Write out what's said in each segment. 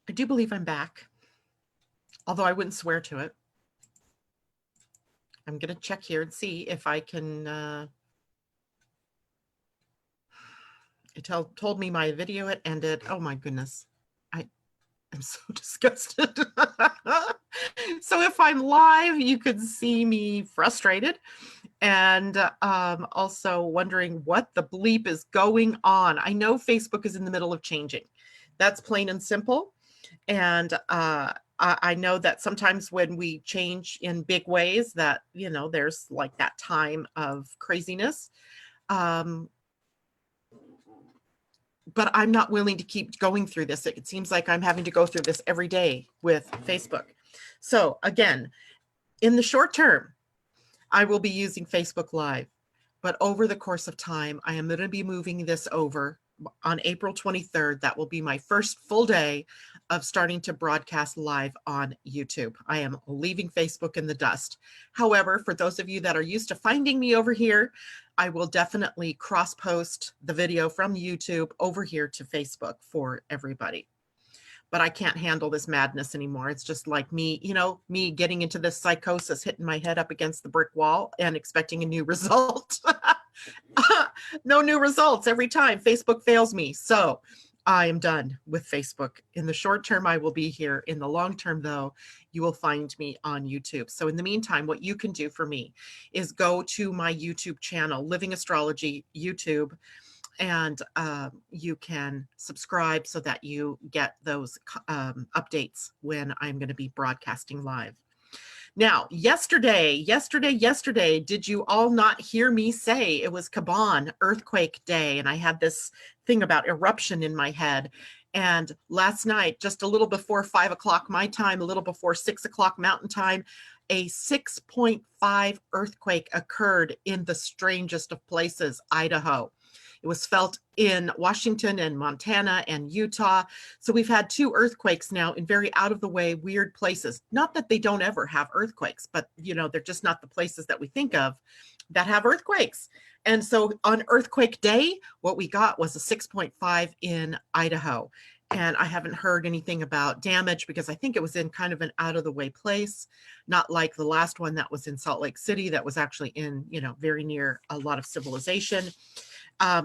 I do believe I'm back, although I wouldn't swear to it. I'm going to check here and see if I can. It told me my video had ended. Oh my goodness. I'm so disgusted. So if I'm live, you could see me frustrated and also wondering what the bleep is going on. I know Facebook is in the middle of changing. That's plain and simple. And I know that sometimes when we change in big ways that, you know, there's like that time of craziness. But I'm not willing to keep going through this. It seems like I'm having to go through this every day with Facebook. So again, in the short term, I will be using Facebook Live, but over the course of time, I am going to be moving this over on April 23rd. That will be my first full day of starting to broadcast live on YouTube. I am leaving Facebook in the dust. However, for those of you that are used to finding me over here, I will definitely cross-post the video from YouTube over here to Facebook for everybody. But I can't handle this madness anymore. It's just like me, you know, me getting into this psychosis, hitting my head up against the brick wall and expecting a new result. No new results every time. Facebook fails me. So I am done with Facebook. In the short term, I will be here. In the long term, though, you will find me on YouTube. So in the meantime, what you can do for me is go to my YouTube channel, Living Astrology YouTube, and you can subscribe so that you get those updates when I'm going to be broadcasting live. Now, yesterday, did you all not hear me say it was Kaban earthquake day? And I had this thing about eruption in my head. And last night, just a little before 5 o'clock my time, a little before 6 o'clock mountain time, a 6.5 earthquake occurred in the strangest of places, Idaho. It was felt in Washington and Montana and Utah. So we've had 2 earthquakes now in very out of the way, weird places. Not that they don't ever have earthquakes, but you know, they're just not the places that we think of that have earthquakes. And so on earthquake day, what we got was a 6.5 in Idaho. And I haven't heard anything about damage because I think it was in kind of an out of the way place, not like the last one that was in Salt Lake City that was actually in, you know, very near a lot of civilization.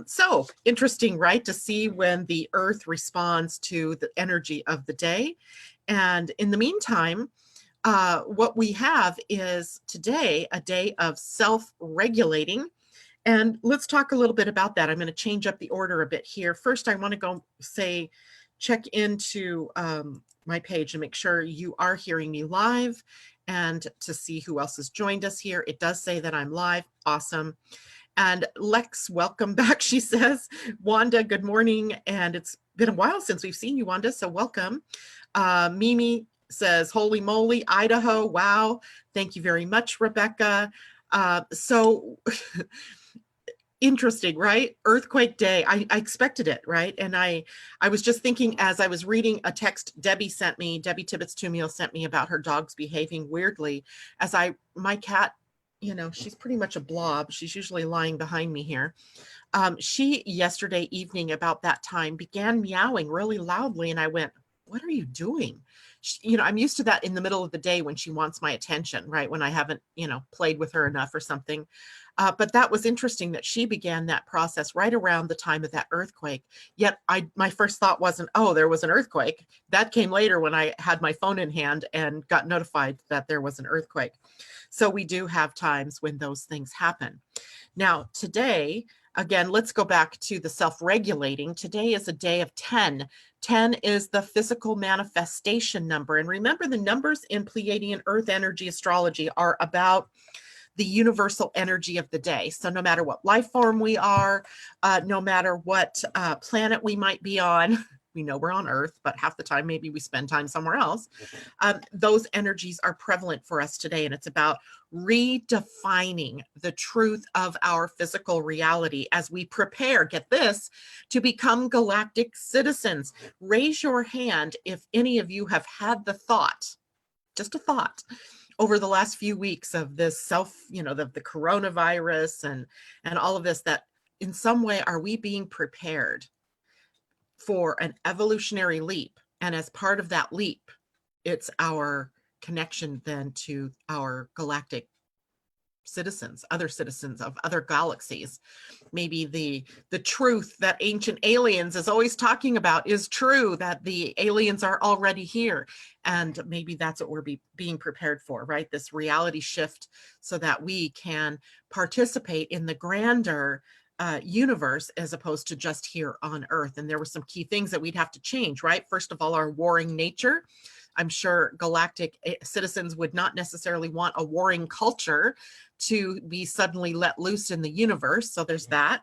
So interesting, right? To see when the earth responds to the energy of the day. And in the meantime, what we have is today a day of self-regulating. And let's talk a little bit about that. I'm going to change up the order a bit here. First, I want to go check into my page and make sure you are hearing me live and to see who else has joined us here. It does say that I'm live. Awesome. And Lex, welcome back, she says. Wanda, good morning. And it's been a while since we've seen you, Wanda, so welcome. Mimi says, holy moly, Idaho, wow. Thank you very much, Rebecca. So interesting, right? Earthquake day. I expected it, right? And I was just thinking as I was reading a text Debbie Tibbetts-Tumio sent me about her dogs behaving weirdly, as my cat, you know, she's pretty much a blob. She's usually lying behind me here. She yesterday evening about that time began meowing really loudly. And I went, what are you doing? You know, I'm used to that in the middle of the day when she wants my attention, right? When I haven't, you know, played with her enough or something. But that was interesting that she began that process right around the time of that earthquake. Yet my first thought wasn't, oh, there was an earthquake. That came later when I had my phone in hand and got notified that there was an earthquake. So we do have times when those things happen. Now, today, again, let's go back to the self-regulating. Today is a day of 10. 10 is the physical manifestation number. And remember, the numbers in Pleiadian-Earth energy astrology are about the universal energy of the day. So no matter what life form we are, no matter what planet we might be on, we know we're on Earth, but half the time maybe we spend time somewhere else. Those energies are prevalent for us today, and it's about redefining the truth of our physical reality as we prepare, get this, to become galactic citizens. Raise your hand if any of you have had the thought, just a thought, over the last few weeks of this you know, the coronavirus and all of this, that in some way, are we being prepared for an evolutionary leap And as part of that leap, it's our connection then to our galactic citizens, other citizens of other galaxies. Maybe the truth that ancient aliens is always talking about is true, that the aliens are already here. And maybe that's what we're being prepared for, right? This reality shift so that we can participate in the grander universe as opposed to just here on Earth. And there were some key things that we'd have to change, right? First of all, our warring nature. I'm sure galactic citizens would not necessarily want a warring culture to be suddenly let loose in the universe. So there's that.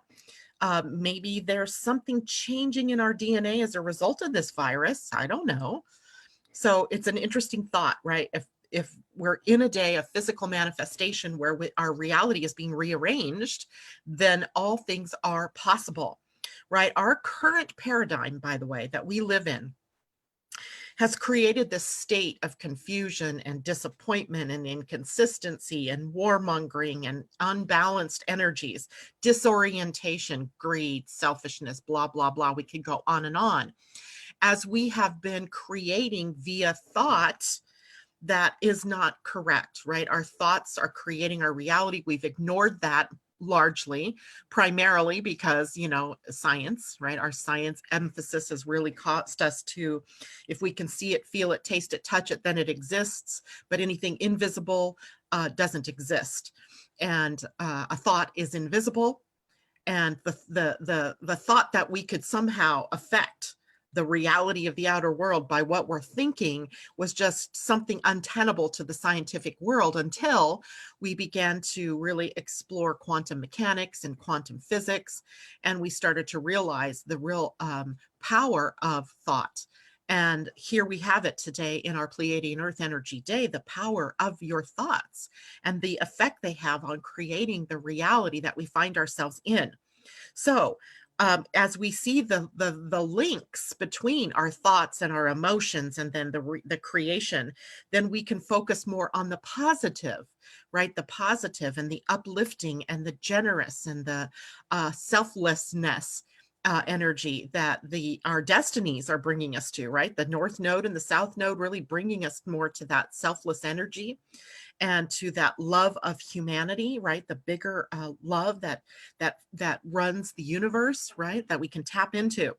Maybe there's something changing in our DNA as a result of this virus. I don't know. So it's an interesting thought, right? If we're in a day of physical manifestation where our reality is being rearranged, then all things are possible, right? Our current paradigm, by the way, that we live in, has created this state of confusion and disappointment and inconsistency and warmongering and unbalanced energies, disorientation, greed, selfishness, blah, blah, blah. We could go on and on. As we have been creating via thought that is not correct, right? Our thoughts are creating our reality. We've ignored that largely, primarily because, you know, science, right? Our science emphasis has really caused us to, if we can see it, feel it, taste it, touch it, then it exists. But anything invisible doesn't exist. And a thought is invisible. And the thought that we could somehow affect the reality of the outer world by what we're thinking was just something untenable to the scientific world until we began to really explore quantum mechanics and quantum physics. And we started to realize the real power of thought. And here we have it today in our Pleiadian-Earth Energy Day, the power of your thoughts and the effect they have on creating the reality that we find ourselves in. So as we see the links between our thoughts and our emotions and then the creation, then we can focus more on the positive, right? The positive and the uplifting and the generous and the selflessness energy that our destinies are bringing us to, right? The North Node and the South Node really bringing us more to that selfless energy and to that love of humanity, right? The bigger love that runs the universe, right? That we can tap into.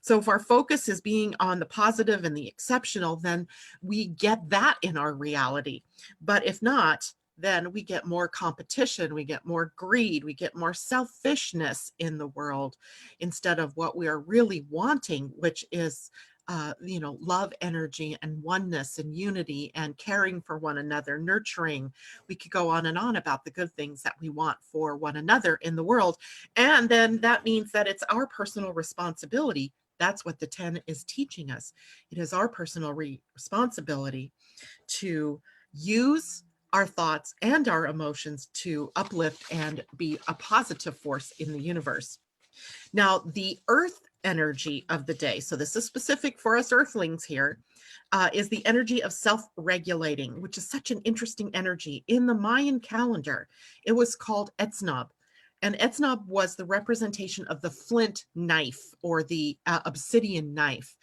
So if our focus is being on the positive and the exceptional, then we get that in our reality. But if not, then we get more competition, we get more greed, we get more selfishness in the world instead of what we are really wanting, which is you know, love, energy, and oneness and unity and caring for one another, nurturing. We could go on and on about the good things that we want for one another in the world. And then that means that it's our personal responsibility. That's what the 10 is teaching us. It is our personal responsibility to use our thoughts and our emotions to uplift and be a positive force in the universe. Now, the earth energy of the day, so this is specific for us earthlings here, is the energy of self-regulating, which is such an interesting energy. In the Mayan calendar, it was called Etznab. And Etznab was the representation of the flint knife or the obsidian knife.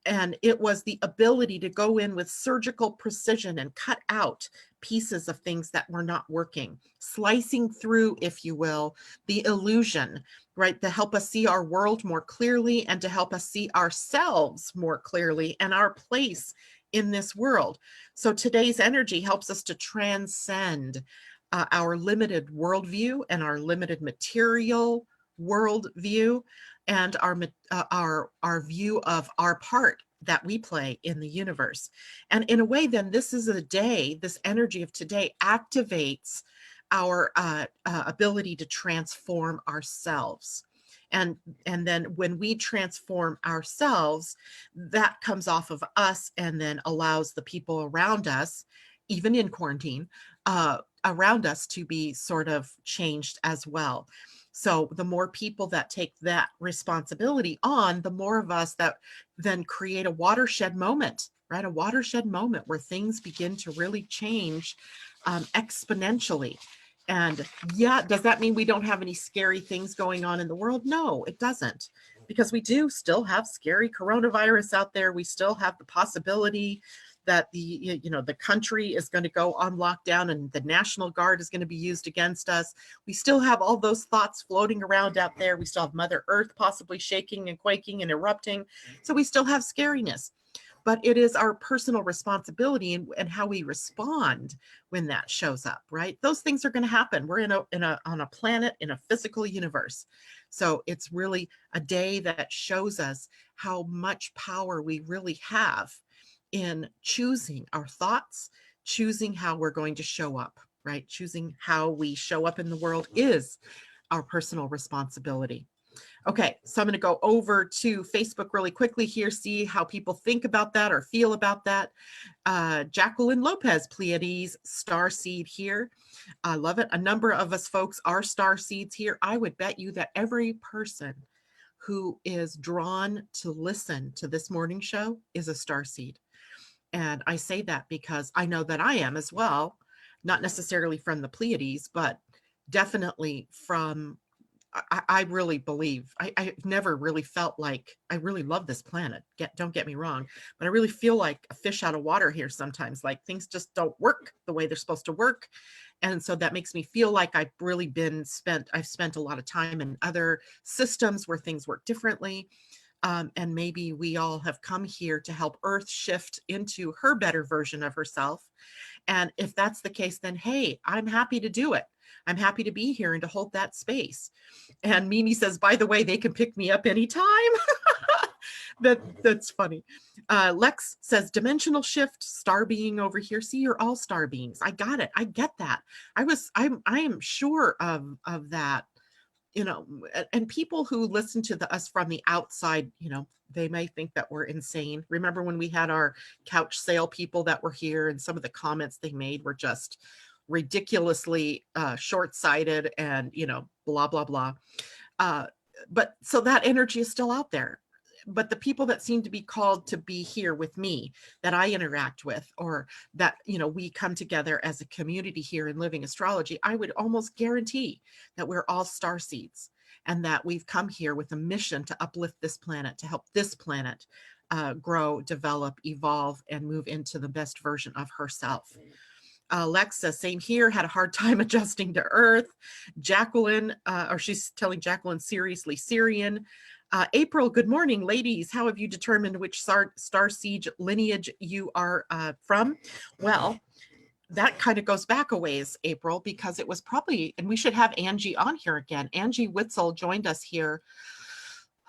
And it was the ability to go in with surgical precision and cut out pieces of things that were not working, slicing through, if you will, the illusion, right? To help us see our world more clearly and to help us see ourselves more clearly and our place in this world. So today's energy helps us to transcend our limited worldview and our limited material worldview and our view of our part that we play in the universe. And in a way, then this is a day, this energy of today activates our ability to transform ourselves. And then when we transform ourselves, that comes off of us and then allows the people around us, even in quarantine, around us to be sort of changed as well. So the more people that take that responsibility on, the more of us that then create a watershed moment, right? A watershed moment where things begin to really change exponentially. And yeah, does that mean we don't have any scary things going on in the world? No, it doesn't. because we do still have scary coronavirus out there. We still have the possibility that the country is going to go on lockdown and the National Guard is going to be used against us. We still have all those thoughts floating around out there. We still have Mother Earth possibly shaking and quaking and erupting. So we still have scariness. But it is our personal responsibility and how we respond when that shows up, right? Those things are going to happen. We're on a planet in a physical universe. So it's really a day that shows us how much power we really have in choosing our thoughts, choosing how we're going to show up, right? Choosing how we show up in the world is our personal responsibility. Okay, so I'm going to go over to Facebook really quickly here, see how people think about that or feel about that. Jacqueline Lopez, Pleiades, star seed here. I love it. A number of us folks are star seeds here. I would bet you that every person who is drawn to listen to this morning show is a star seed. And I say that because I know that I am as well, not necessarily from the Pleiades, but definitely from, I really believe, I've never really felt like, I really love this planet. Don't get me wrong, but I really feel like a fish out of water here sometimes, like things just don't work the way they're supposed to work. And so that makes me feel like I've spent a lot of time in other systems where things work differently. And maybe we all have come here to help Earth shift into her better version of herself. And if that's the case, then hey, I'm happy to do it. I'm happy to be here and to hold that space. And Mimi says, by the way, they can pick me up anytime. That's funny. Lex says, dimensional shift, star being over here. See, you're all star beings. I got it. I get that. I am sure of that. And people who listen to us from the outside, they may think that we're insane. Remember when we had our couch sale people that were here and some of the comments they made were just ridiculously short-sighted and, blah, blah, blah. But so that energy is still out there. But the people that seem to be called to be here with me, that I interact with, or that, we come together as a community here in Living Astrology, I would almost guarantee that we're all star seeds and that we've come here with a mission to uplift this planet, to help this planet grow, develop, evolve, and move into the best version of herself. Alexa, same here, had a hard time adjusting to Earth. Jacqueline, or she's telling Jacqueline, seriously, Syrian. April, good morning, ladies. How have you determined which star seed lineage you are from? Well, that kind of goes back a ways, April, because it was probably, and we should have Angie on here again. Angie Witzel joined us here,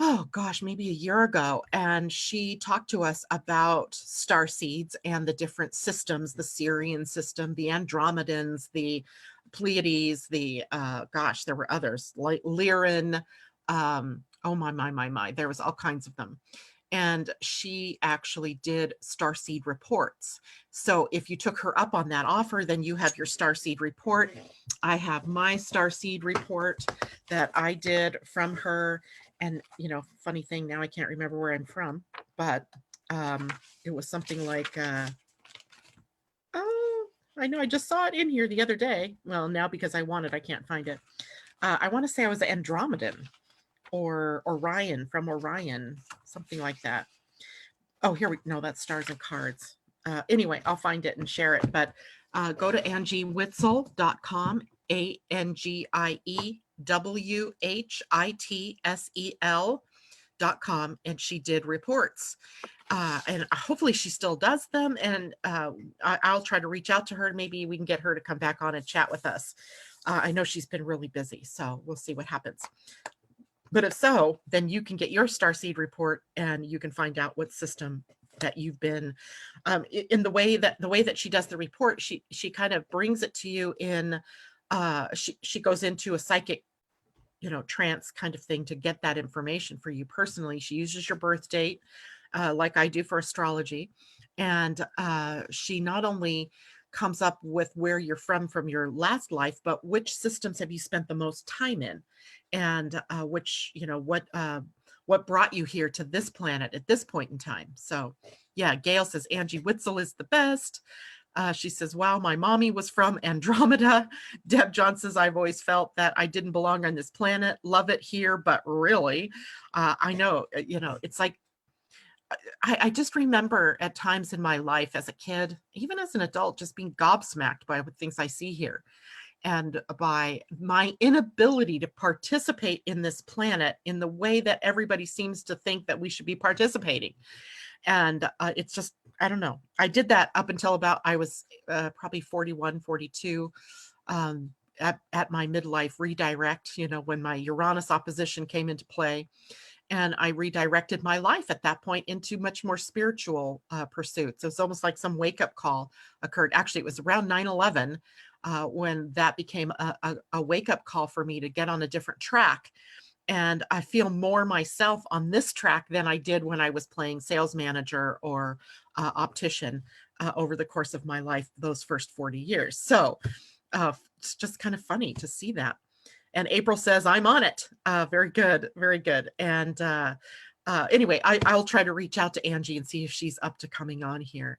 oh gosh, maybe a year ago, and she talked to us about star seeds and the different systems, the Syrian system, the Andromedans, the Pleiades, there were others, like Lyran, oh my, there was all kinds of them. And she actually did starseed reports. So if you took her up on that offer, then you have your starseed report. I have my starseed report that I did from her. And, funny thing, now I can't remember where I'm from, but it was something like, oh, I know I just saw it in here the other day. Well, now because I want it, I can't find it. I want to say I was Andromedan or Orion, from Orion, something like that. Oh, no, that's Stars and Cards. Anyway, I'll find it and share it, but go to angiewitzel.com, ANGIEWHITSEL.com, and she did reports. And hopefully she still does them, and I'll try to reach out to her. Maybe we can get her to come back on and chat with us. I know she's been really busy, so we'll see what happens. But if so, then you can get your starseed report and you can find out what system that you've been in the way that she does the report. She kind of brings it to you in she goes into a psychic trance kind of thing to get that information for you personally. She uses your birth date like I do for astrology, and she not only comes up with where you're from your last life, but which systems have you spent the most time in, and which what brought you here to this planet at this point in time. So yeah, Gail says Angie Witzel is the best. She says, wow, my mommy was from Andromeda. Deb John says, I've always felt that I didn't belong on this planet. Love it here, but really, I know, it's like, I just remember at times in my life as a kid, even as an adult, just being gobsmacked by the things I see here and by my inability to participate in this planet in the way that everybody seems to think that we should be participating. And it's just, I don't know. I did that up until about, I was probably 41, 42, at my midlife redirect, when my Uranus opposition came into play. And I redirected my life at that point into much more spiritual pursuits. It was almost like some wake-up call occurred. Actually, it was around 9/11 when that became a wake-up call for me to get on a different track. And I feel more myself on this track than I did when I was playing sales manager or optician over the course of my life, those first 40 years. So it's just kind of funny to see that. And April says, I'm on it. Very good. Very good. And anyway, I'll try to reach out to Angie and see if she's up to coming on here.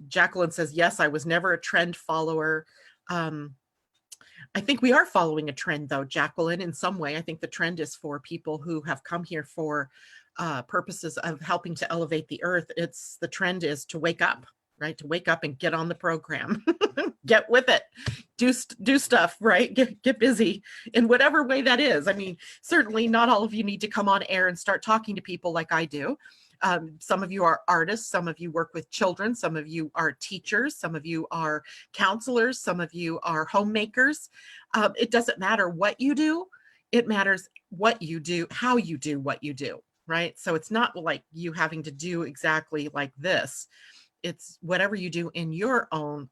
Jacqueline says, yes, I was never a trend follower. I think we are following a trend, though, Jacqueline, in some way. I think the trend is for people who have come here for purposes of helping to elevate the earth. The trend is to wake up, right? To wake up and get on the program, get with it, do stuff, right? Get busy in whatever way that is. I mean, certainly not all of you need to come on air and start talking to people like I do. Some of you are artists, some of you work with children, some of you are teachers, some of you are counselors, some of you are homemakers. It doesn't matter what you do. It matters what you do, how you do what you do, right? So it's not like you having to do exactly like this. It's whatever you do in your own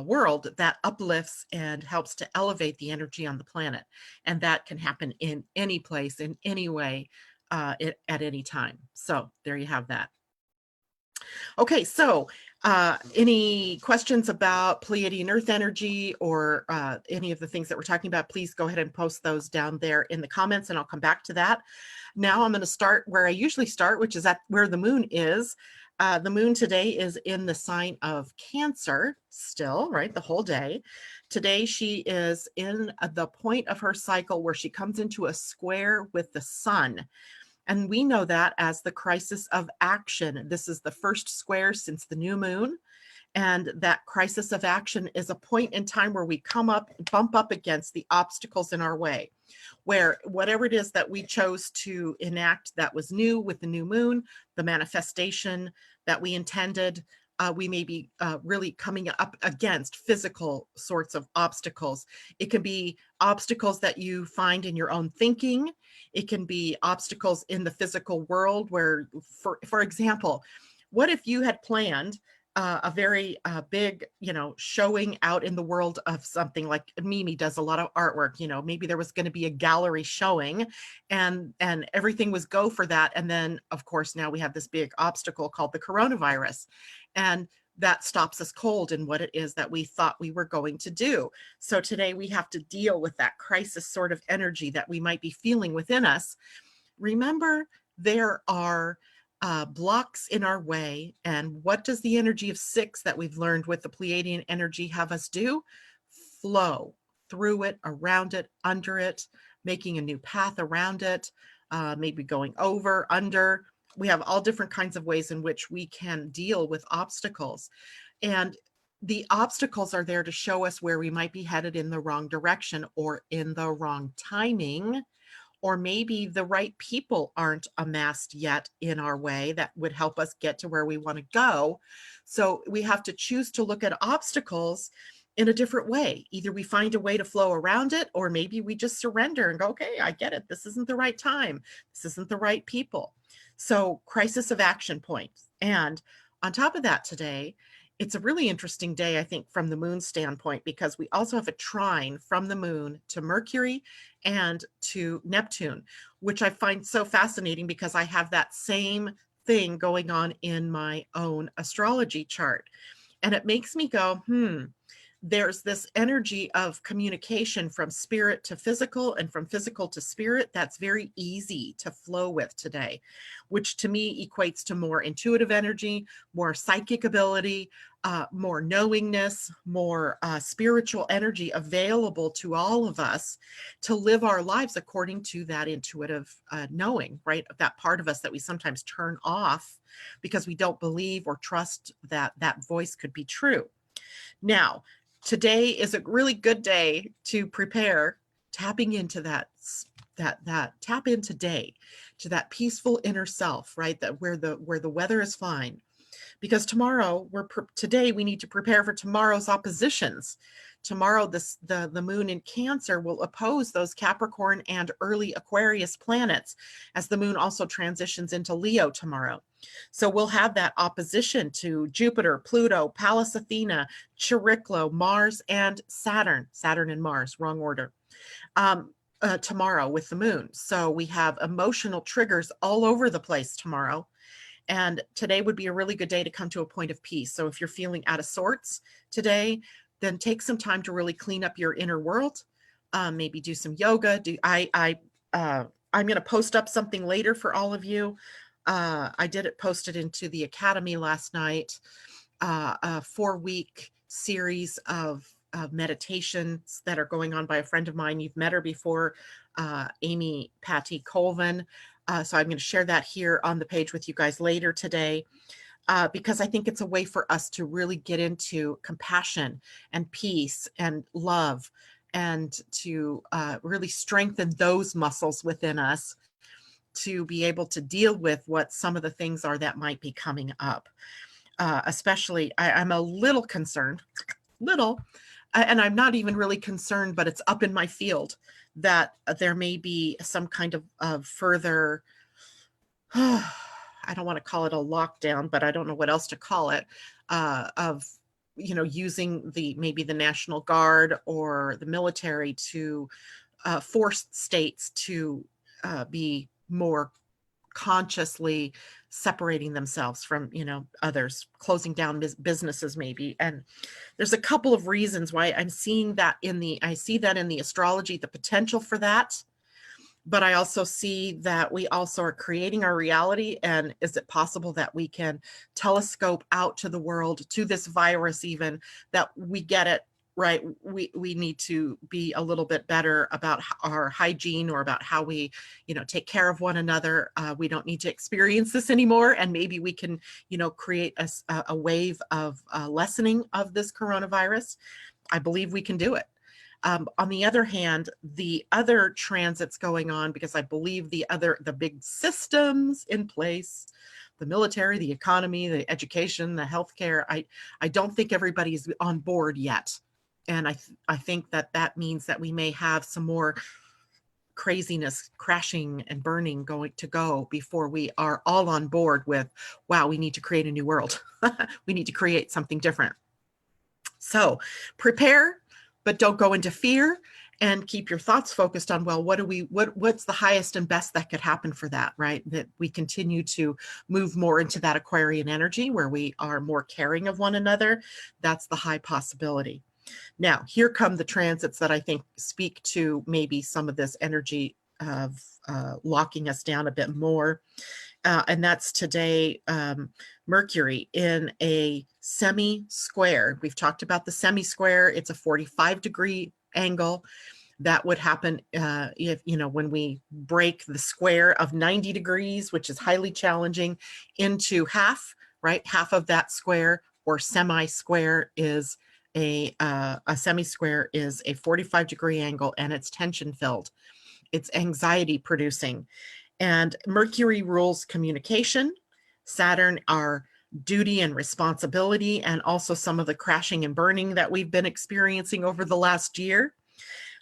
world that uplifts and helps to elevate the energy on the planet. And that can happen in any place, in any way, at any time. So there you have that. Okay, so any questions about Pleiadian-Earth energy or any of the things that we're talking about, please go ahead and post those down there in the comments and I'll come back to that. Now I'm going to start where I usually start, which is at where the moon is. The moon today is in the sign of Cancer still, right? The whole day. Today she is in the point of her cycle where she comes into a square with the sun. And we know that as the crisis of action. This is the first square since the new moon. And that crisis of action is a point in time where we bump up against the obstacles in our way, where whatever it is that we chose to enact that was new with the new moon, the manifestation that we intended, we may be really coming up against physical sorts of obstacles. It can be obstacles that you find in your own thinking. It can be obstacles in the physical world where, for example, what if you had planned a very big, showing out in the world of something like Mimi does a lot of artwork, maybe there was going to be a gallery showing and everything was go for that. And then of course, now we have this big obstacle called the coronavirus, and that stops us cold in what it is that we thought we were going to do. So today we have to deal with that crisis sort of energy that we might be feeling within us. Remember, there are blocks in our way. And what does the energy of 6 that we've learned with the Pleiadian energy have us do? Flow through it, around it, under it, making a new path around it, maybe going over, under. We have all different kinds of ways in which we can deal with obstacles. And the obstacles are there to show us where we might be headed in the wrong direction or in the wrong timing. Or maybe the right people aren't amassed yet in our way that would help us get to where we want to go. So we have to choose to look at obstacles in a different way. Either we find a way to flow around it, or maybe we just surrender and go, okay, I get it. This isn't the right time. This isn't the right people. So crisis of action points. And on top of that today, it's a really interesting day, I think, from the moon standpoint, because we also have a trine from the moon to Mercury and to Neptune, which I find so fascinating because I have that same thing going on in my own astrology chart. And it makes me go, there's this energy of communication from spirit to physical and from physical to spirit that's very easy to flow with today, which to me equates to more intuitive energy, more psychic ability, more knowingness, more spiritual energy available to all of us to live our lives according to that intuitive knowing, right? That part of us that we sometimes turn off because we don't believe or trust that that voice could be true. Now, today is a really good day to prepare, tapping into that tap in today to that peaceful inner self, right? That where the weather is fine, because tomorrow today we need to prepare for tomorrow's oppositions. Tomorrow, the moon in Cancer will oppose those Capricorn and early Aquarius planets, as the moon also transitions into Leo tomorrow. So we'll have that opposition to Jupiter, Pluto, Pallas Athena, Chariklo, Mars, and Saturn. Saturn and Mars, wrong order. Tomorrow with the moon. So we have emotional triggers all over the place tomorrow. And today would be a really good day to come to a point of peace. So if you're feeling out of sorts today, then take some time to really clean up your inner world. Maybe do some yoga. I'm going to post up something later for all of you. I did post it into the Academy last night, a 4-week series of meditations that are going on by a friend of mine. You've met her before, Amy Patty Colvin. So I'm going to share that here on the page with you guys later today, because I think it's a way for us to really get into compassion and peace and love, and to really strengthen those muscles within us to be able to deal with what some of the things are that might be coming up. Especially, I'm a little concerned, and I'm not even really concerned, but it's up in my field that there may be some kind of further, I don't want to call it a lockdown, but I don't know what else to call it, of, using maybe the National Guard or the military to force states to be more consciously separating themselves from, others, closing down businesses maybe. And there's a couple of reasons why I'm seeing that I see that in the astrology, the potential for that. But I also see that we also are creating our reality. And is it possible that we can telescope out to the world, to this virus even, that we get it right? We need to be a little bit better about our hygiene, or about how we, take care of one another. We don't need to experience this anymore. And maybe we can, create a wave of lessening of this coronavirus. I believe we can do it. On the other hand, the other transits going on, because I believe the big systems in place, the military, the economy, the education, the healthcare, I don't think everybody's on board yet. And I think that means that we may have some more craziness, crashing and burning going to go before we are all on board with, wow, we need to create a new world. We need to create something different. So prepare, but don't go into fear, and keep your thoughts focused on, well, what's the highest and best that could happen for that, right? That we continue to move more into that Aquarian energy where we are more caring of one another. That's the high possibility. Now, here come the transits that I think speak to maybe some of this energy of locking us down a bit more. And that's today, Mercury in a semi-square. We've talked about the semi-square. It's a 45-degree angle. That would happen if, when we break the square of 90 degrees, which is highly challenging, into half, right? Half of that square, or semi-square, is a semi-square is a 45-degree angle, and it's tension filled. It's anxiety producing. And Mercury rules communication. Saturn, our duty and responsibility, and also some of the crashing and burning that we've been experiencing over the last year.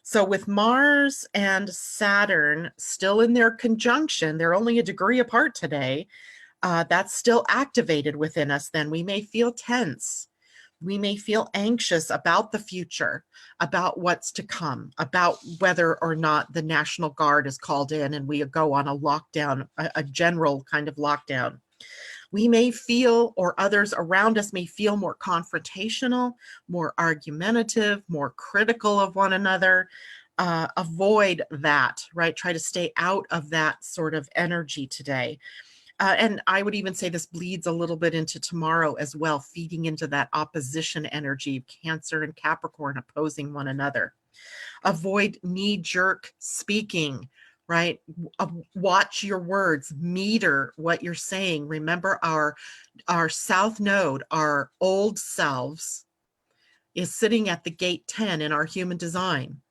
So with Mars and Saturn still in their conjunction, they're only a degree apart today, that's still activated within us. Then we may feel tense. We may feel anxious about the future, about what's to come, about whether or not the National Guard is called in and we go on a lockdown, a general kind of lockdown. We may feel, or others around us may feel, more confrontational, more argumentative, more critical of one another. Avoid that, right? Try to stay out of that sort of energy today. And I would even say this bleeds a little bit into tomorrow as well, feeding into that opposition energy of Cancer and Capricorn opposing one another. Avoid knee-jerk speaking, right? Watch your words, meter what you're saying. Remember our south node, our old selves, is sitting at the gate 10 in our human design.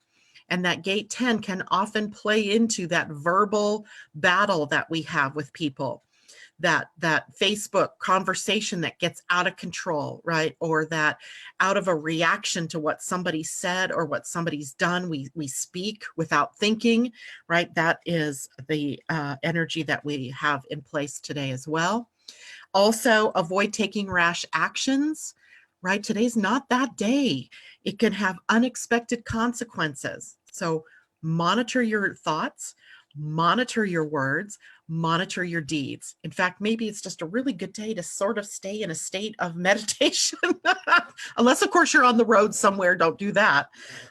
And that gate 10 can often play into that verbal battle that we have with people, that Facebook conversation that gets out of control, right? Or that out of a reaction to what somebody said or what somebody's done, we speak without thinking, right? That is the energy that we have in place today as well. Also, avoid taking rash actions, right? Today's not that day. It can have unexpected consequences. So monitor your thoughts, monitor your words, monitor your deeds. In fact, maybe it's just a really good day to sort of stay in a state of meditation. Unless, of course, you're on the road somewhere, don't do that.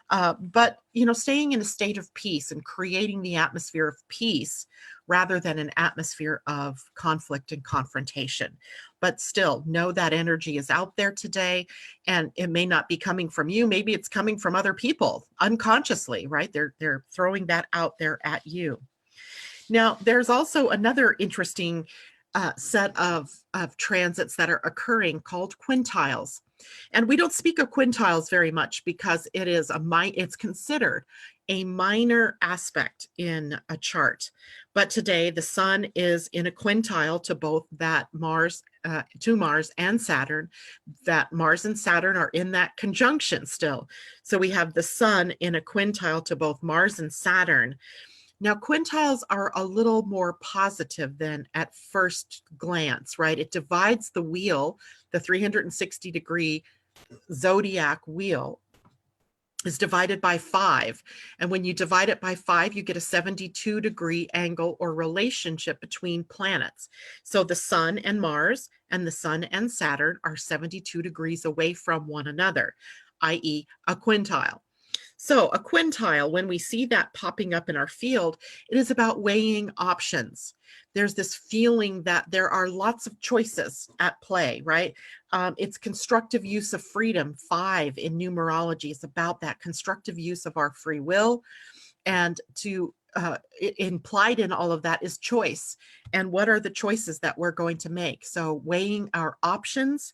But, staying in a state of peace and creating the atmosphere of peace rather than an atmosphere of conflict and confrontation. But still, know that energy is out there today, and it may not be coming from you. Maybe it's coming from other people unconsciously, right? They're throwing that out there at you. Now, there's also another interesting set of transits that are occurring called quintiles. And we don't speak of quintiles very much because it's considered a minor aspect in a chart. But today the sun is in a quintile to both Mars and Saturn. That Mars and Saturn are in that conjunction still. So we have the sun in a quintile to both Mars and Saturn. Now, quintiles are a little more positive than at first glance, right? It divides the wheel, the 360-degree zodiac wheel is divided by 5. And when you divide it by 5, you get a 72-degree angle or relationship between planets. So the sun and Mars and the sun and Saturn are 72 degrees away from one another, i.e. a quintile. So a quintile, when we see that popping up in our field, it is about weighing options. There's this feeling that there are lots of choices at play, right? It's constructive use of freedom. 5 in numerology is about that constructive use of our free will. And implied in all of that is choice. And what are the choices that we're going to make? So weighing our options.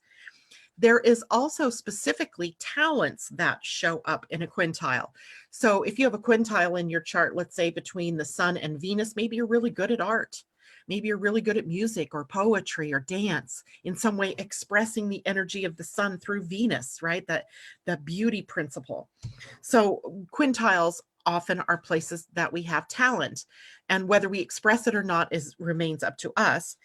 There is also specifically talents that show up in a quintile. So if you have a quintile in your chart, let's say between the sun and Venus, maybe you're really good at art. Maybe you're really good at music or poetry or dance, in some way expressing the energy of the sun through Venus, right? The beauty principle. So quintiles often are places that we have talent, and whether we express it or not remains up to us.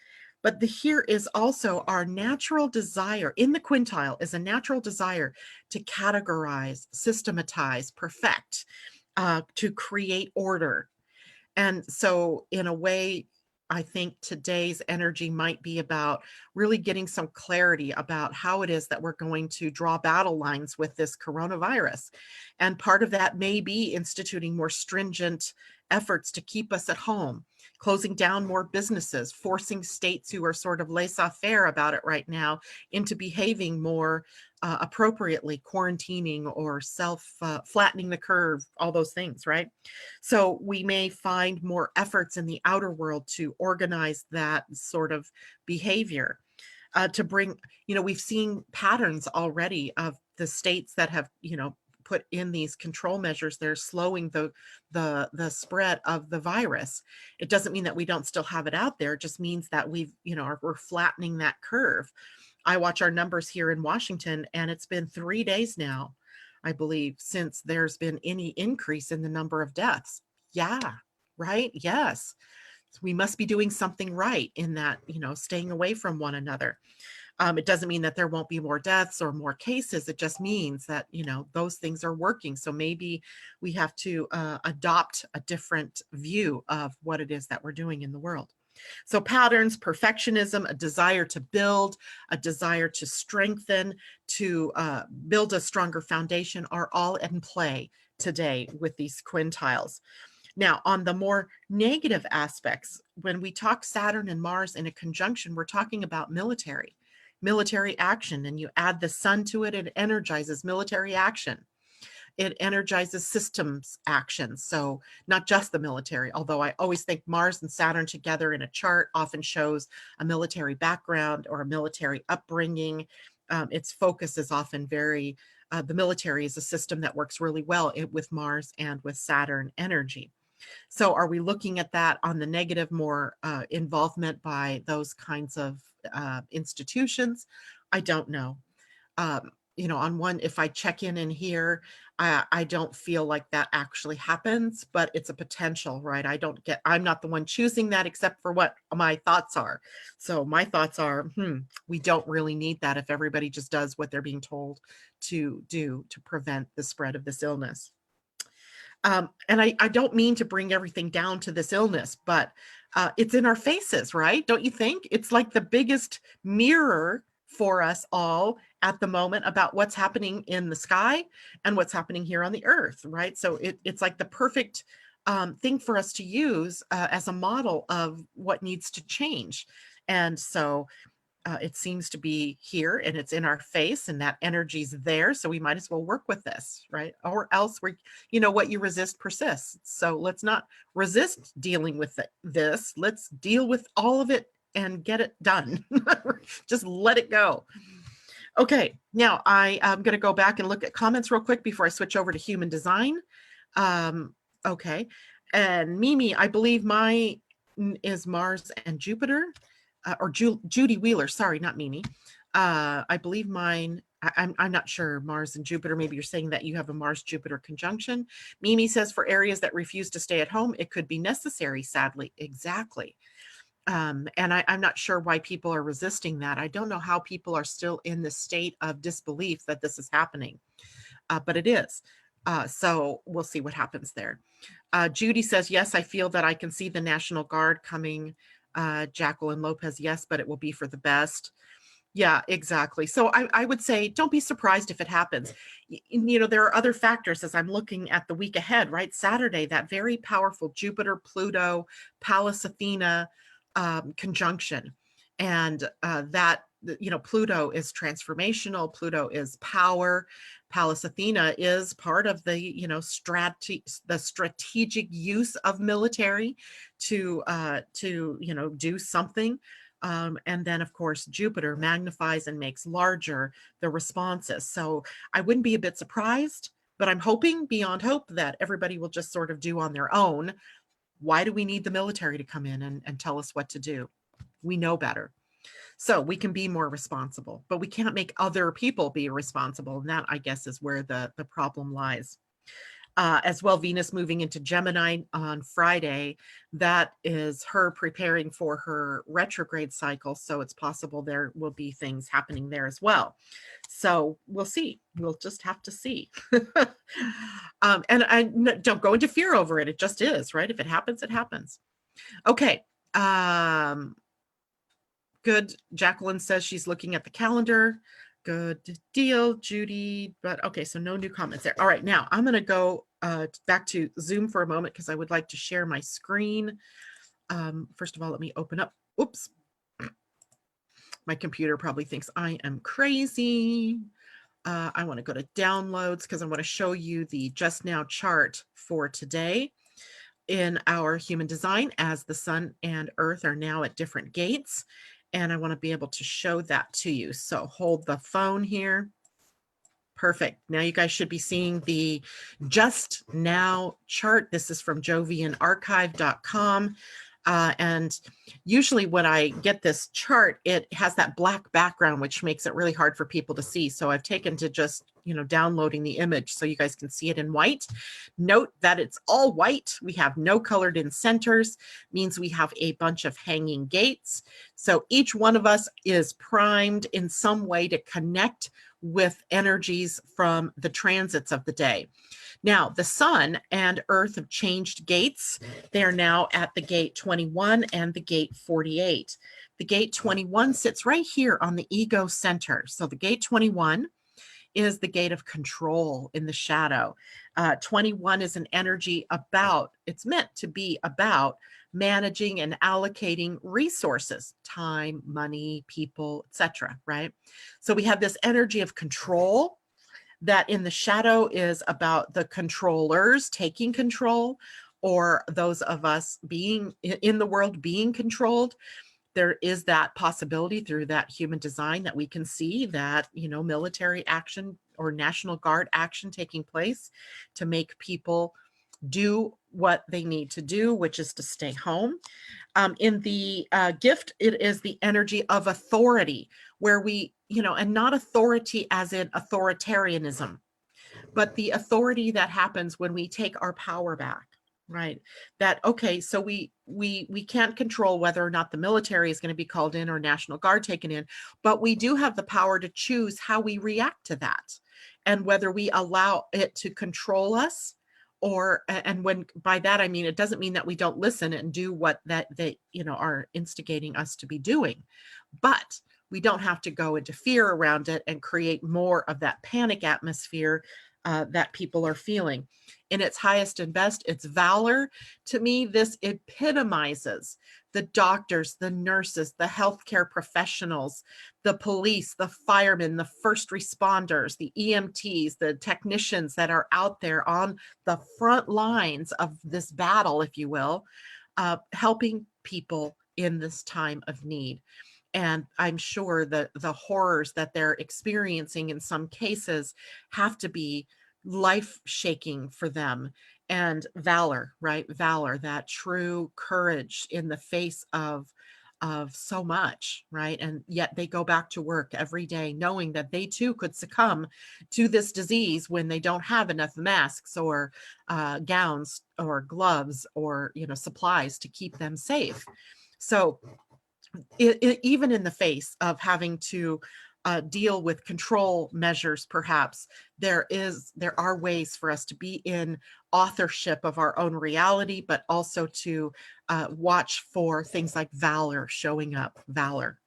But here is also our natural desire. In the quintile is a natural desire to categorize, systematize, perfect, to create order. And so in a way, I think today's energy might be about really getting some clarity about how it is that we're going to draw battle lines with this coronavirus. And part of that may be instituting more stringent efforts to keep us at home, closing down more businesses, forcing states who are sort of laissez-faire about it right now into behaving more appropriately, quarantining or flattening the curve, all those things, right? So we may find more efforts in the outer world to organize that sort of behavior, to bring, we've seen patterns already of the states that have, put in these control measures. They're slowing the spread of the virus. It doesn't mean that we don't still have it out there. It just means that we're flattening that curve. I watch our numbers here in Washington, and it's been 3 days now, I believe, since there's been any increase in the number of deaths. Yeah, right. Yes. We must be doing something right in that, staying away from one another. It doesn't mean that there won't be more deaths or more cases. It just means that, those things are working. So maybe we have to adopt a different view of what it is that we're doing in the world. So patterns, perfectionism, a desire to build, a desire to strengthen, to build a stronger foundation are all in play today with these quintiles. Now, on the more negative aspects, when we talk Saturn and Mars in a conjunction, we're talking about military action, and you add the sun to it, it energizes military action. It energizes systems action. So not just the military, although I always think Mars and Saturn together in a chart often shows a military background or a military upbringing. Its focus is often very, the military is a system that works really well with Mars and with Saturn energy. So are we looking at that on the negative, more involvement by those kinds of institutions? I don't know. You know, on one, if I check in here, I don't feel like that actually happens, but it's a potential, right? I'm not the one choosing that except for what my thoughts are. So my thoughts are, we don't really need that if everybody just does what they're being told to do to prevent the spread of this illness. And I don't mean to bring everything down to this illness, but it's in our faces, right? Don't you think? It's like the biggest mirror for us all at the moment about what's happening in the sky and what's happening here on the earth, right? So it's like the perfect thing for us to use as a model of what needs to change. And so it seems to be here and it's in our face and that energy's there. So we might as well work with this, right? Or else what you resist persists. So let's not resist dealing with this. Let's deal with all of it and get it done. Just let it go. Okay, now I am going to go back and look at comments real quick before I switch over to human design. Okay, and Mimi, I believe mine is Mars and Jupiter. Or Judy Wheeler, sorry, not Mimi. I believe mine, I'm not sure, Mars and Jupiter, maybe you're saying that you have a Mars-Jupiter conjunction. Mimi says for areas that refuse to stay at home, it could be necessary, sadly. Exactly. And I'm not sure why people are resisting that. I don't know how people are still in the state of disbelief that this is happening, but it is. So we'll see what happens there. Judy says, yes, I feel that I can see the National Guard coming. Jacqueline Lopez, yes, but it will be for the best. Yeah, exactly. So I would say don't be surprised if it happens. There are other factors as I'm looking at the week ahead, right? Saturday, that very powerful Jupiter, Pluto, Pallas Athena conjunction. And that, Pluto is transformational. Pluto is power. Pallas Athena is part of the, the strategic use of military to do something. And then, of course, Jupiter magnifies and makes larger the responses. So I wouldn't be a bit surprised, but I'm hoping beyond hope that everybody will just sort of do on their own. Why do we need the military to come in and tell us what to do? We know better. So we can be more responsible, but we can't make other people be responsible. And that, I guess, is where the problem lies. As well, Venus moving into Gemini on Friday, that is her preparing for her retrograde cycle. So it's possible there will be things happening there as well. So we'll see. We'll just have to see. And I don't go into fear over it. It just is, right? If it happens, it happens. Okay. Good. Jacqueline says she's looking at the calendar. Good deal, Judy. But okay, so no new comments there. All right, now I'm going to go back to Zoom for a moment because I would like to share my screen. First of all, let me open up. Oops. My computer probably thinks I am crazy. I want to go to downloads because I want to show you the just now chart for today in our human design as the sun and earth are now at different gates. And I want to be able to show that to you. So hold the phone here. Perfect. Now you guys should be seeing the just now chart. This is from jovianarchive.com. And usually when I get this chart, it has that black background, which makes it really hard for people to see. So I've taken to just, downloading the image so you guys can see it in white. Note that it's all white. We have no colored in centers, means we have a bunch of hanging gates. So each one of us is primed in some way to connect with energies from the transits of the day. Now, the sun and earth have changed gates. They are now at the gate 21 and the gate 48. The gate 21 sits right here on the ego center. So the gate 21 is the gate of control in the shadow. 21 is an energy about, it's meant to be about managing and allocating resources, time, money, people, etc. Right? So we have this energy of control that in the shadow is about the controllers taking control, or those of us being in the world being controlled. There is that possibility through that human design that we can see that, military action or National Guard action taking place to make people do what they need to do, which is to stay home. In the gift, it is the energy of authority, where we, and not authority as in authoritarianism, but the authority that happens when we take our power back. Right. That, okay, so we can't control whether or not the military is going to be called in or National Guard taken in, but we do have the power to choose how we react to that and whether we allow it to control us, or, and when by that I mean, it doesn't mean that we don't listen and do what that they are instigating us to be doing, but we don't have to go into fear around it and create more of that panic atmosphere that people are feeling. In its highest and best, it's valor. To me, this epitomizes the doctors, the nurses, the healthcare professionals, the police, the firemen, the first responders, the EMTs, the technicians that are out there on the front lines of this battle, if you will, helping people in this time of need. And I'm sure that the horrors that they're experiencing in some cases have to be life-shaking for them. And valor, right? Valor, that true courage in the face of so much, right? And yet they go back to work every day knowing that they too could succumb to this disease when they don't have enough masks or gowns or gloves or supplies to keep them safe. So even in the face of having to deal with control measures, perhaps there are ways for us to be in authorship of our own reality, but also to watch for things like valor showing up. Valor.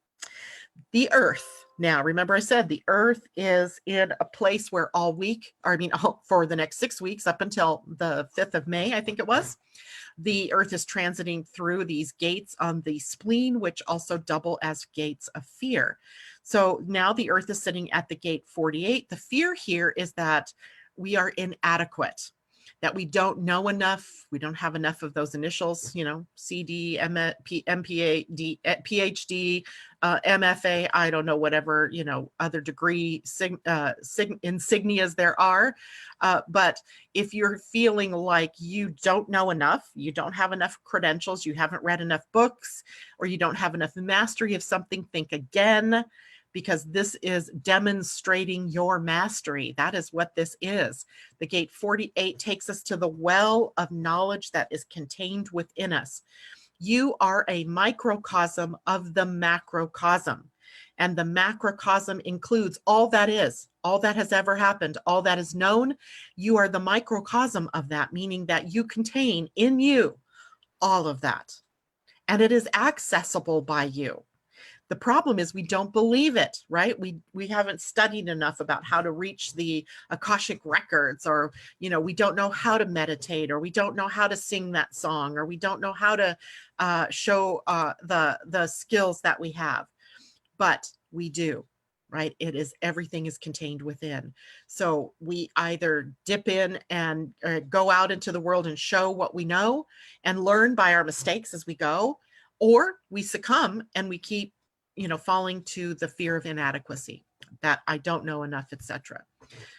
The Earth. Now, remember I said the Earth is in a place where for the next 6 weeks up until the 5th of May, I think it was, the Earth is transiting through these gates on the spleen, which also double as gates of fear. So now the Earth is sitting at the gate 48. The fear here is that we are inadequate, that we don't know enough. We don't have enough of those initials, CD, MPA, PhD, MFA, I don't know, whatever, other degree insignias there are. But if you're feeling like you don't know enough, you don't have enough credentials, you haven't read enough books, or you don't have enough mastery of something, think again, because this is demonstrating your mastery. That is what this is. The gate 48 takes us to the well of knowledge that is contained within us. You are a microcosm of the macrocosm. And the macrocosm includes all that is, all that has ever happened, all that is known. You are the microcosm of that, meaning that you contain in you all of that. And it is accessible by you. The problem is we don't believe it, right? We haven't studied enough about how to reach the Akashic records, or, we don't know how to meditate, or we don't know how to sing that song, or we don't know how to show the skills that we have, but we do, right? Everything is contained within. So we either dip in and go out into the world and show what we know and learn by our mistakes as we go, or we succumb and we keep falling to the fear of inadequacy, that I don't know enough, etc.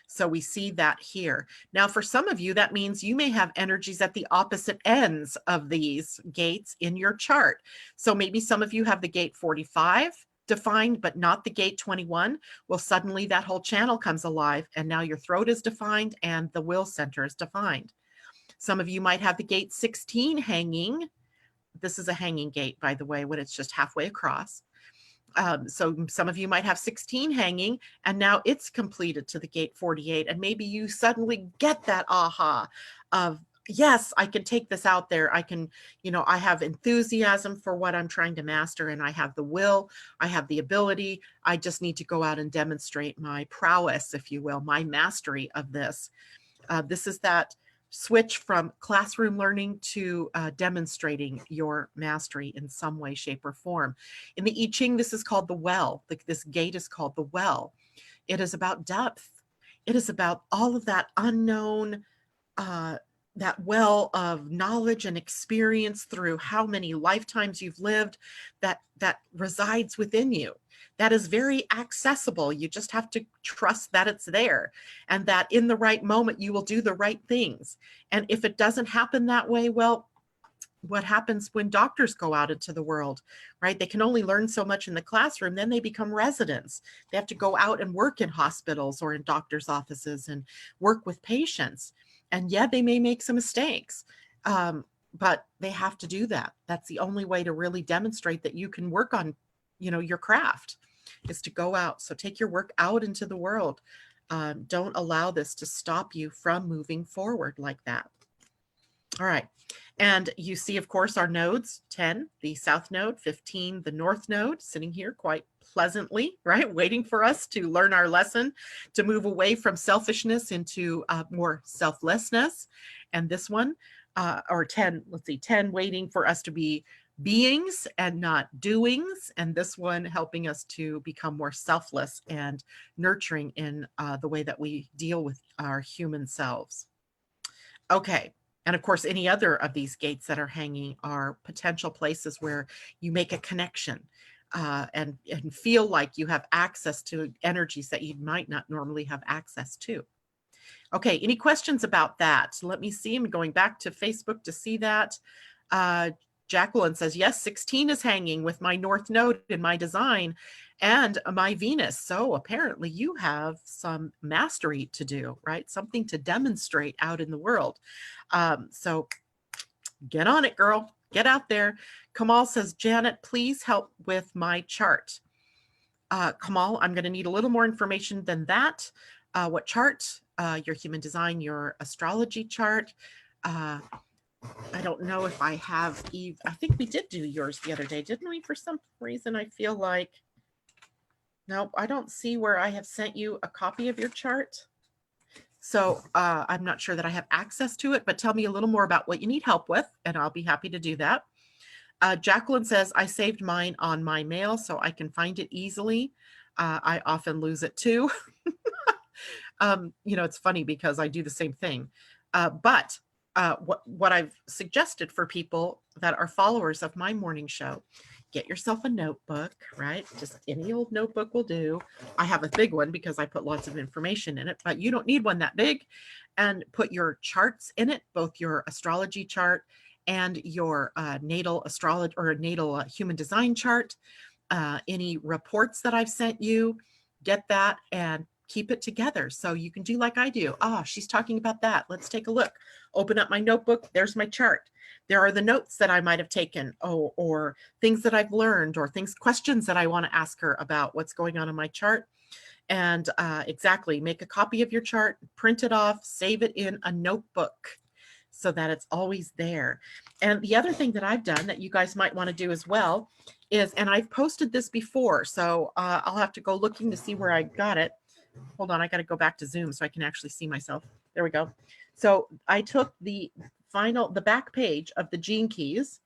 So we see that here. Now, for some of you, that means you may have energies at the opposite ends of these gates in your chart. So maybe some of you have the gate 45 defined, but not the gate 21. Well, suddenly that whole channel comes alive, and now your throat is defined and the will center is defined. Some of you might have the gate 16 hanging. This is a hanging gate, by the way, when it's just halfway across. So some of you might have 16 hanging, and now it's completed to the gate 48. And maybe you suddenly get that aha of, yes, I can take this out there. I can, I have enthusiasm for what I'm trying to master, and I have the will, I have the ability. I just need to go out and demonstrate my prowess, if you will, my mastery of this. This is that switch from classroom learning to demonstrating your mastery in some way, shape, or form. In the I Ching, this is called the well. This gate is called the well. It is about depth. It is about all of that unknown, that well of knowledge and experience through how many lifetimes you've lived, that resides within you. That is very accessible. You just have to trust that it's there, and that in the right moment you will do the right things. And if it doesn't happen that way, well, what happens when doctors go out into the world, right? They can only learn so much in the classroom. Then they become residents. They have to go out and work in hospitals or in doctors' offices and work with patients. And yeah, they may make some mistakes, but they have to do that. That's the only way to really demonstrate that you can work on, your craft, is to go out. So take your work out into the world. Don't allow this to stop you from moving forward like that. All right. And you see, of course, our nodes, 10, the south node, 15, the north node, sitting here quite pleasantly, right? Waiting for us to learn our lesson, to move away from selfishness into more selflessness. And this one, or 10, let's see, 10 waiting for us to be beings and not doings. And this one helping us to become more selfless and nurturing in the way that we deal with our human selves. Okay. And of course, any other of these gates that are hanging are potential places where you make a connection and feel like you have access to energies that you might not normally have access to. Okay, any questions about that? Let me see. I'm going back to Facebook to see that. Jacqueline says, yes, 16 is hanging with my North Node in my design and my Venus. So apparently you have some mastery to do, right? Something to demonstrate out in the world. So get on it, girl. Get out there. Kamal says, Janet, please help with my chart. Kamal, I'm going to need a little more information than that. What chart? Your human design, your astrology chart. I don't know if I have Eve. I think we did do yours the other day, didn't we? For some reason, I feel like, nope, I don't see where I have sent you a copy of your chart. So I'm not sure that I have access to it, but tell me a little more about what you need help with, and I'll be happy to do that. Jacqueline says, I saved mine on my mail so I can find it easily. I often lose it too. It's funny because I do the same thing. But what I've suggested for people that are followers of my morning show, get yourself a notebook, right? Just any old notebook will do. I have a big one because I put lots of information in it, but you don't need one that big. And put your charts in it, both your astrology chart and your natal astrology or natal human design chart. Any reports that I've sent you, get that and keep it together so you can do like I do. She's talking about that. Let's take a look. Open up my notebook. There's my chart. There are the notes that I might have taken, or things that I've learned, or questions that I want to ask her about what's going on in my chart. And exactly, make a copy of your chart, print it off, save it in a notebook so that it's always there. And the other thing that I've done that you guys might want to do as well is, and I've posted this before, so I'll have to go looking to see where I got it. Hold on, I got to go back to Zoom so I can actually see myself. There we go. So I took the back page of the Gene Keys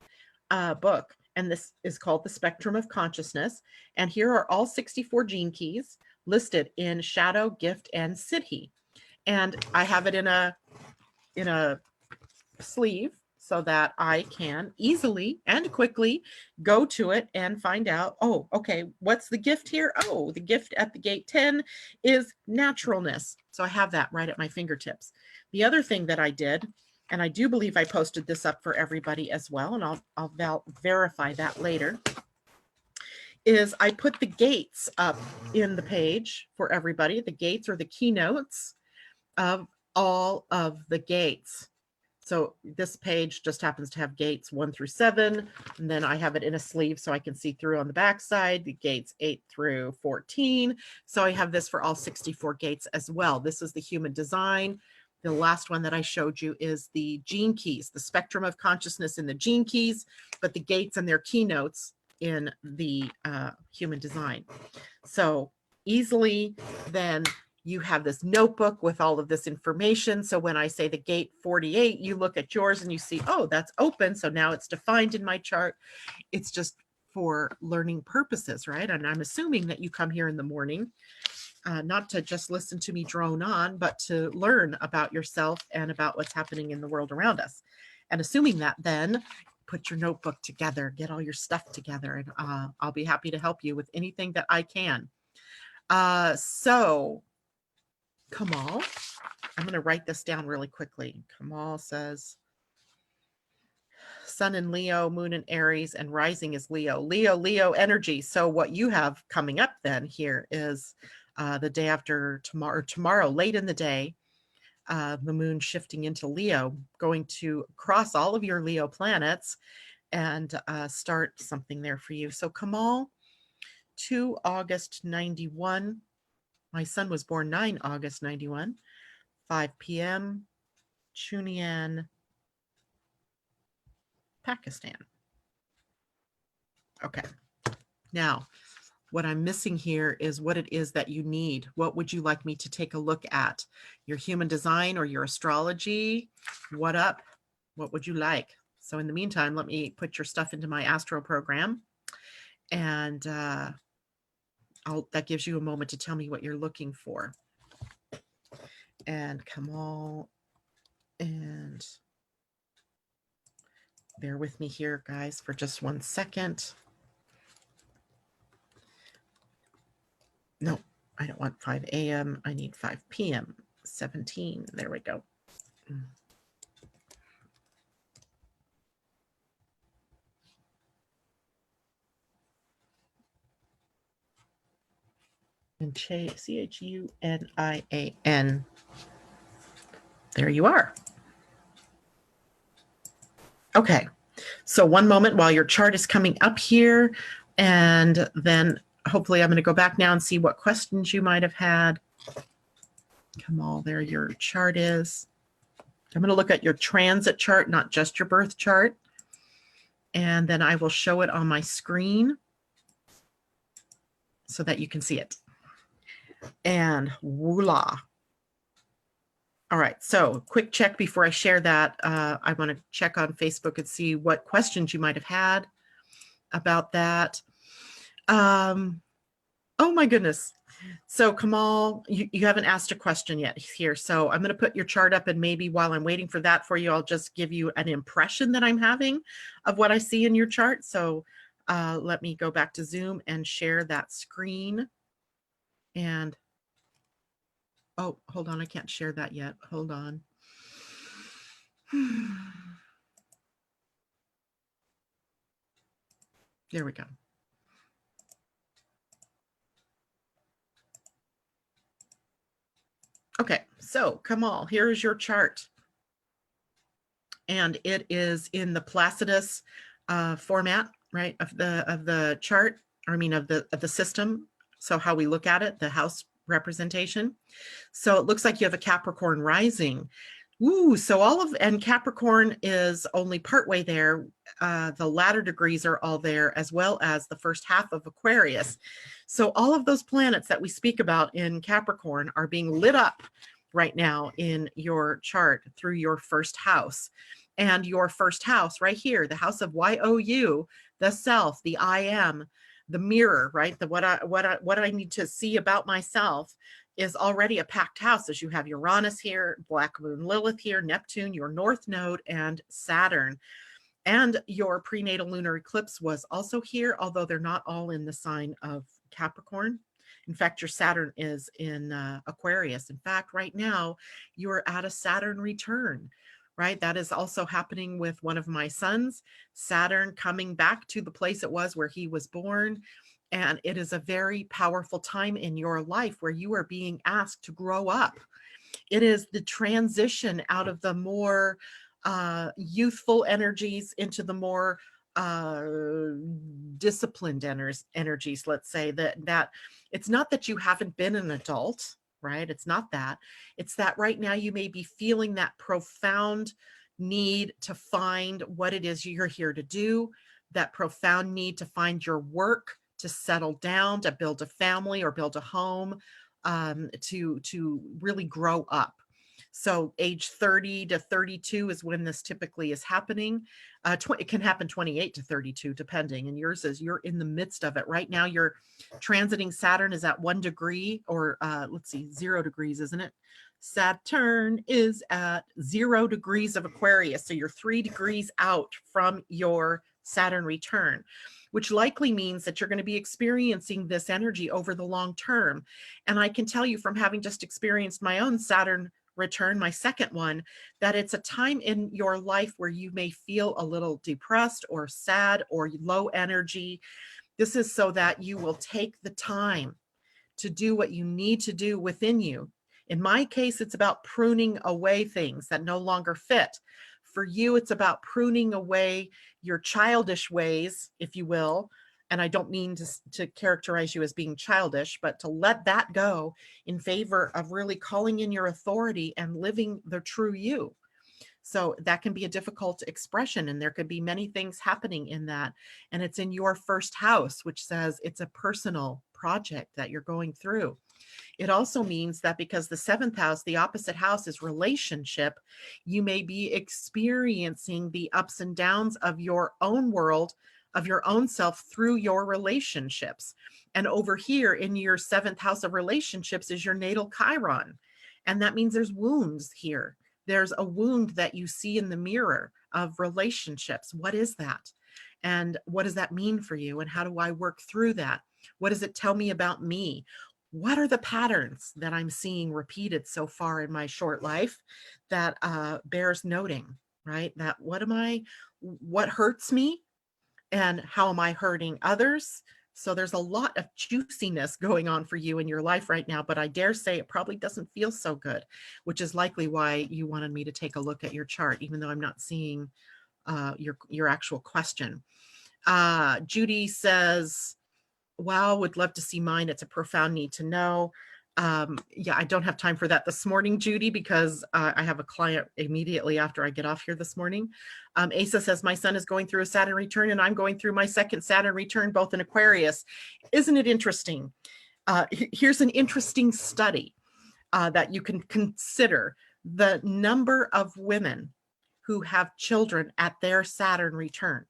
book, and this is called The Spectrum of Consciousness. And here are all 64 gene keys listed in Shadow, Gift, and Siddhi. And I have it in a sleeve so that I can easily and quickly go to it and find out, okay, what's the gift here? The gift at the gate 10 is naturalness. So I have that right at my fingertips. The other thing that I did, and I do believe I posted this up for everybody as well, and I'll verify that later, is I put the gates up in the page for everybody. The gates are the keynotes of all of the gates. So this page just happens to have gates 1 through 7, and then I have it in a sleeve so I can see through on the back side, the gates 8 through 14. So I have this for all 64 gates as well. This is the human design. The last one that I showed you is the gene keys, the spectrum of consciousness in the gene keys, but the gates and their keynotes in the human design. So easily then you have this notebook with all of this information. So when I say the gate 48, you look at yours and you see, oh, that's open. So now it's defined in my chart. It's just for learning purposes, right? And I'm assuming that you come here in the morning, not to just listen to me drone on, but to learn about yourself and about what's happening in the world around us. And assuming that, then put your notebook together, get all your stuff together, and I'll be happy to help you with anything that I can. So Kamal, I'm going to write this down really quickly. Kamal says, Sun in Leo, Moon in Aries, and rising is Leo. Leo energy. So what you have coming up then here is the day after tomorrow, late in the day, the moon shifting into Leo, going to cross all of your Leo planets and start something there for you. So Kamal, 2 August 91. My son was born 9 August 91, 5 p.m. Chunian, Pakistan. Okay. Now, what I'm missing here is what it is that you need. What would you like me to take a look at? Your human design or your astrology? What up? What would you like? So in the meantime, let me put your stuff into my astro program. And that gives you a moment to tell me what you're looking for. And Kamal, and bear with me here, guys, for just 1 second. No, I don't want 5 a.m. I need 5 p.m. 17. There we go. And Chunian. There you are. Okay. So one moment while your chart is coming up here, and then hopefully I'm going to go back now and see what questions you might have had. Kamal, there your chart is. I'm going to look at your transit chart, not just your birth chart. And then I will show it on my screen so that you can see it. And voila. All right, so quick check before I share that. I want to check on Facebook and see what questions you might have had about that. Oh my goodness. So Kamal, you haven't asked a question yet here. So I'm going to put your chart up, and maybe while I'm waiting for that for you, I'll just give you an impression that I'm having of what I see in your chart. So let me go back to Zoom and share that screen. And oh, hold on, I can't share that yet. Hold on. There we go. Okay, so Kamal, here's your chart. And it is in the Placidus format, right, of the chart, or I mean of the system. So how we look at it, the house representation. So it looks like you have a Capricorn rising. Ooh, so and Capricorn is only partway there. The latter degrees are all there, as well as the first half of Aquarius. So all of those planets that we speak about in Capricorn are being lit up right now in your chart through your first house. And your first house right here, the house of YOU, the self, the I am, the mirror, right? The what I need to see about myself is already a packed house, as you have Uranus here, Black Moon Lilith here, Neptune, your North Node, and Saturn. And your prenatal lunar eclipse was also here, although they're not all in the sign of Capricorn. In fact, your Saturn is in Aquarius. In fact, right now, you're at a Saturn return, right? That is also happening with one of my sons, Saturn coming back to the place it was where he was born. And it is a very powerful time in your life where you are being asked to grow up. It is the transition out of the more youthful energies into the more disciplined energies, let's say, that it's not that you haven't been an adult, right? It's not that. It's that right now you may be feeling that profound need to find what it is you're here to do, that profound need to find your work, to settle down, to build a family or build a home, to really grow up. So age 30 to 32 is when this typically is happening. It can happen 28 to 32, depending. And yours is, you're in the midst of it right now. You're transiting Saturn is at 1 degree, or let's see, 0 degrees, isn't it? Saturn is at 0 degrees of Aquarius. So you're 3 degrees out from your Saturn return, which likely means that you're going to be experiencing this energy over the long term. And I can tell you from having just experienced my own Saturn return, my second one, that it's a time in your life where you may feel a little depressed or sad or low energy. This is so that you will take the time to do what you need to do within you. In my case, it's about pruning away things that no longer fit. For you, it's about pruning away your childish ways, if you will. And I don't mean to characterize you as being childish, but to let that go in favor of really calling in your authority and living the true you. So that can be a difficult expression, and there could be many things happening in that. And it's in your first house, which says it's a personal project that you're going through. It also means that because the 7th house, the opposite house, is relationship, you may be experiencing the ups and downs of your own world, of your own self through your relationships. And over here in your 7th house of relationships is your natal Chiron. And that means there's wounds here. There's a wound that you see in the mirror of relationships. What is that? And what does that mean for you? And how do I work through that? What does it tell me about me? What are the patterns that I'm seeing repeated so far in my short life that bears noting, right? That what hurts me and how am I hurting others? So there's a lot of juiciness going on for you in your life right now, but I dare say it probably doesn't feel so good, which is likely why you wanted me to take a look at your chart, even though I'm not seeing your actual question. Judy says, wow, would love to see mine. It's a profound need to know. Yeah, I don't have time for that this morning, Judy, because I have a client immediately after I get off here this morning. Asa says, my son is going through a Saturn return and I'm going through my second Saturn return, both in Aquarius. Isn't it interesting? Here's an interesting study that you can consider. The number of women who have children at their Saturn return.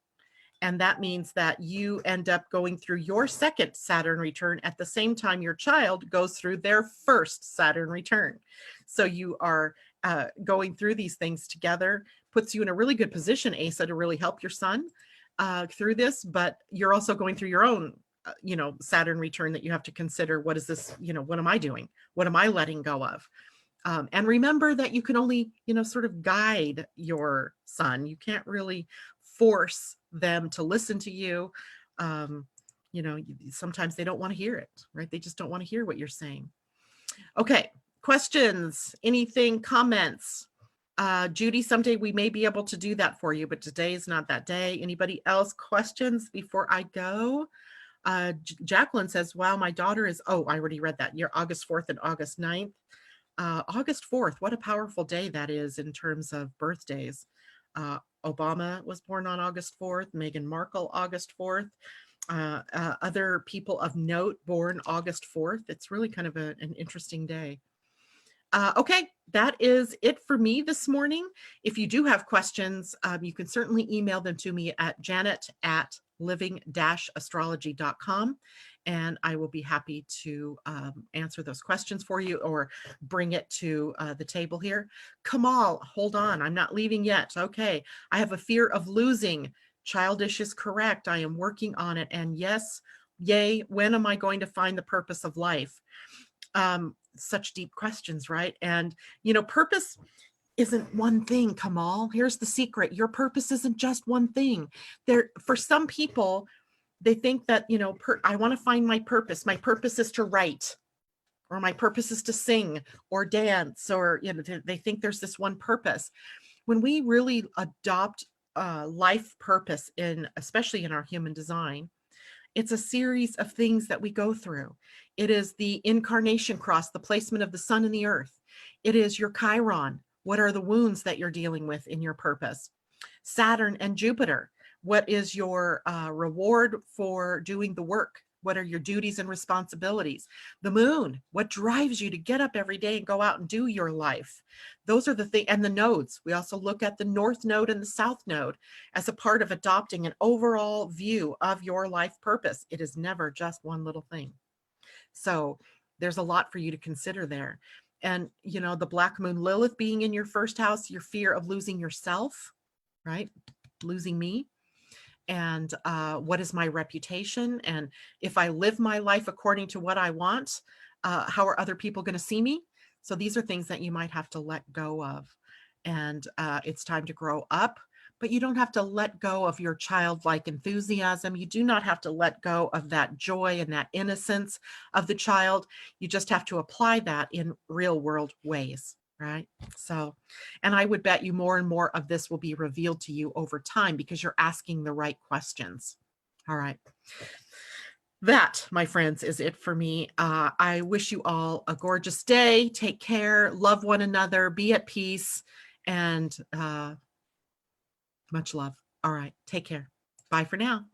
And that means that you end up going through your second Saturn return at the same time your child goes through their first Saturn return. So you are going through these things together, puts you in a really good position, Asa, to really help your son through this. But you're also going through your own, Saturn return that you have to consider. What is this? What am I doing? What am I letting go of? And remember that you can only, sort of guide your son. You can't really force them to listen to you. Sometimes they don't want to hear it, right? They just don't want to hear what you're saying. Okay, questions, anything, comments? Judy, someday we may be able to do that for you, but today is not that day. Anybody else questions before I go? Jacqueline says, wow, my daughter is, I already read that. You're August 4th and August 9th. August 4th, what a powerful day that is in terms of birthdays. Obama was born on August 4th, Meghan Markle, August 4th, other people of note born August 4th. It's really kind of an interesting day. Okay, that is it for me this morning. If you do have questions, you can certainly email them to me at janet@living-astrology.com. And I will be happy to answer those questions for you or bring it to the table here. Kamal, hold on, I'm not leaving yet. Okay, I have a fear of losing. Childish is correct. I am working on it. And yes, yay, when am I going to find the purpose of life? Such deep questions, right? And, purpose isn't one thing, Kamal. Here's the secret. Your purpose isn't just one thing. For some people, they think that, I want to find my purpose. My purpose is to write, or my purpose is to sing or dance, or, they think there's this one purpose. When we really adopt life purpose especially in our human design, it's a series of things that we go through. It is the incarnation cross, the placement of the sun and the earth. It is your Chiron. What are the wounds that you're dealing with in your purpose? Saturn and Jupiter. What is your reward for doing the work What are your duties and responsibilities? The moon, what drives you to get up every day and go out and do your life? Those are the things. And the nodes. We also look at the north node and the south node as a part of adopting an overall view of your life purpose. It is never just one little thing. So there's a lot for you to consider there. And, you know, the black moon Lilith being in your first house, your fear of losing yourself, right? Losing me. And what is my reputation? And if I live my life according to what I want, how are other people going to see me? So these are things that you might have to let go of. And it's time to grow up, but you don't have to let go of your childlike enthusiasm. You do not have to let go of that joy and that innocence of the child. You just have to apply that in real world ways, right? So, and I would bet you more and more of this will be revealed to you over time because you're asking the right questions. All right. That, my friends, is it for me. I wish you all a gorgeous day. Take care, love one another, be at peace, and much love. All right. Take care. Bye for now.